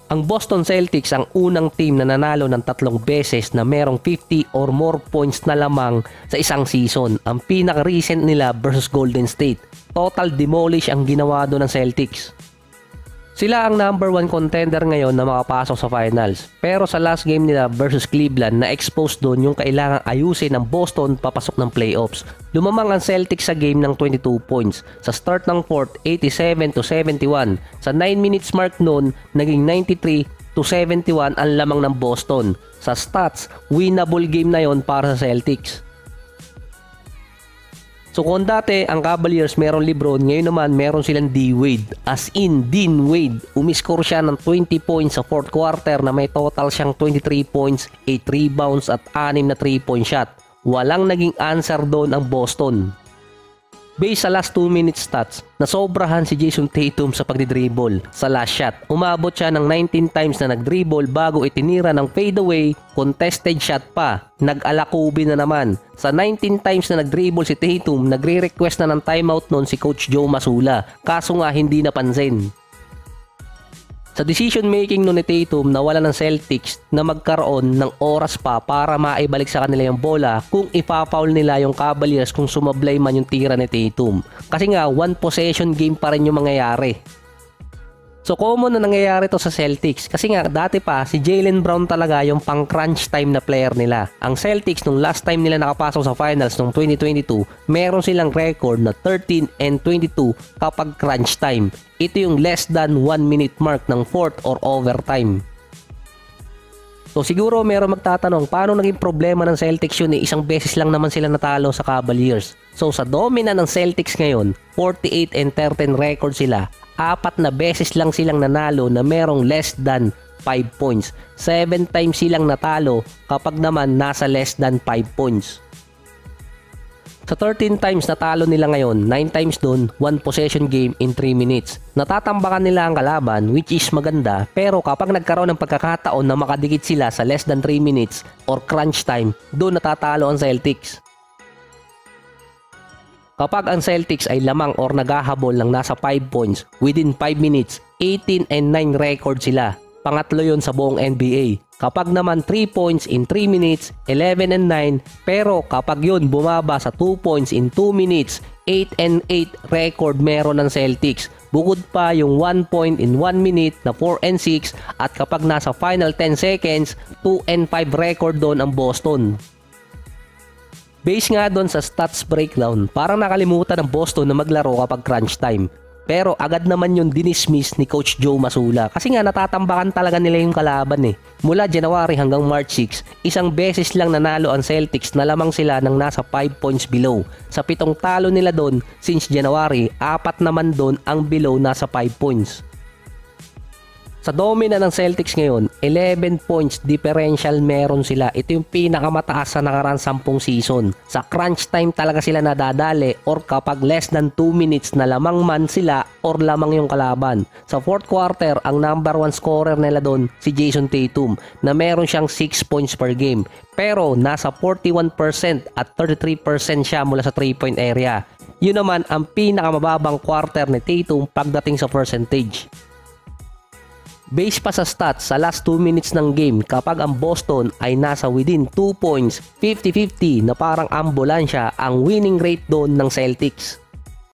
Ang Boston Celtics ang unang team na nanalo ng 3 beses na merong 50 or more points na lamang sa isang season. Ang pinaka-recent nila versus Golden State. Total demolish ang ginawa doon ng Celtics. Sila ang number 1 contender ngayon na makapasok sa finals. Pero sa last game nila versus Cleveland, na-expose doon yung kailangang ayusin ng Boston papasok ng playoffs. Lumamang ang Celtics sa game ng 22 points. Sa start ng 4th, 87-71. Sa 9 minutes mark noon, naging 93-71 ang lamang ng Boston. Sa stats, winnable game na yon para sa Celtics. So kung dati ang Cavaliers meron LeBron, ngayon naman meron silang D. Wade. As in, Dean Wade. Umiscore siya ng 20 points sa 4th quarter na may total siyang 23 points, 8 rebounds at 6 na 3-point shot. Walang naging answer doon ang Boston. Based sa last 2 minute stats, nasobrahan si Jason Tatum sa pagdidribble. Sa last shot, umabot siya ng 19 times na nagdribble bago itinira ng fadeaway, contested shot pa. Nag-alakubi na naman. Sa 19 times na nagdribble si Tatum, nagre-request na ng timeout noon si Coach Joe Mazzulla. Kaso nga hindi napansin. Sa decision making no ni Tatum, nawala ng Celtics na magkaroon ng oras pa para maibalik sa kanila yung bola kung ipa-foul nila yung Cavaliers kung sumablay man yung tira ni Tatum. Kasi nga, 1 possession game pa rin yung mangyayari. So common na nangyayari to sa Celtics kasi nga dati pa si Jaylen Brown talaga yung pang crunch time na player nila. Ang Celtics nung last time nila nakapasok sa finals nung 2022, meron silang record na 13-22 kapag crunch time. Ito yung less than 1 minute mark ng 4th or overtime. So siguro meron magtatanong paano naging problema ng Celtics yun isang beses lang naman sila natalo sa Cavaliers. So sa domina ng Celtics ngayon, 48-13 record sila. 4 na beses lang silang nanalo na merong less than 5 points. 7 times silang natalo kapag naman nasa less than 5 points. Sa 13 times natalo nila ngayon, 9 times doon, 1 possession game in 3 minutes. Natatambakan nila ang kalaban which is maganda, pero kapag nagkaroon ng pagkakataon na makadikit sila sa less than 3 minutes or crunch time, doon natatalo ang Celtics. Kapag ang Celtics ay lamang or naghahabol ng nasa 5 points within 5 minutes, 18-9 record sila. Pangatlo yon sa buong NBA. Kapag naman 3 points in 3 minutes, 11-9. Pero kapag yun bumaba sa 2 points in 2 minutes, 8-8 record meron ng Celtics. Bukod pa yung 1 point in 1 minute na 4-6 at kapag nasa final 10 seconds, 2-5 record doon ang Boston. Base nga doon sa stats breakdown, parang nakalimutan ng Boston na maglaro kapag crunch time. Pero agad naman yung dinismiss ni Coach Joe Mazzulla kasi nga natatambakan talaga nila yung kalaban eh. Mula January hanggang March 6, isang beses lang nanalo ang Celtics na lamang sila ng nasa 5 points below. Sa 7 talo nila doon since January, 4 naman doon ang below nasa 5 points. Sa domina ng Celtics ngayon, 11 points differential meron sila. Ito yung pinakamataas sa nakaraan 10 season. Sa crunch time talaga sila nadadali or kapag less than 2 minutes na lamang man sila or lamang yung kalaban. Sa 4th quarter, ang number 1 scorer nila doon si Jason Tatum na meron siyang 6 points per game. Pero nasa 41% at 33% siya mula sa 3-point area. Yun naman ang pinakamababang quarter ni Tatum pagdating sa percentage. Base pa sa stats sa last 2 minutes ng game kapag ang Boston ay nasa within 2 points, 50-50 na parang ambulansya ang winning rate doon ng Celtics.